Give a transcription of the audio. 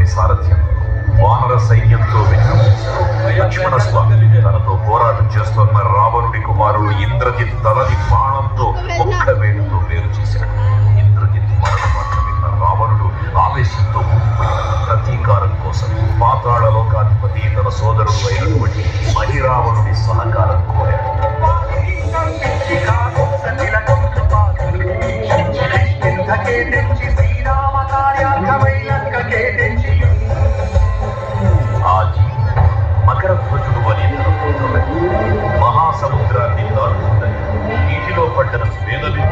హనుమంతుని సారథ్యం వానర సైన్యంతో విజృంభించాడు. లక్ష్మణ స్వామి తనతో పోరాటం చేస్తున్న రావణుడి కుమారుడు ఇంద్రజిత్ తలని బాణంతో ఒక్క వేలుతో వేరు చేశాడు. ఇంద్రజిత్ మరణ వార్త విన్న రావణుడు ఆవేశంతో ఊగిపోయాడు. ప్రతీకారం కోసం పాతాళ లోకాధిపతి తన సోదరుడు అయినటువంటి మహిరావణుడి సహకారం కోరాడు. మకర ధ్వజుడు అని మహాసముద్రాన్ని దాటుతుందని నీటిలో పడ్డ స్వేదలి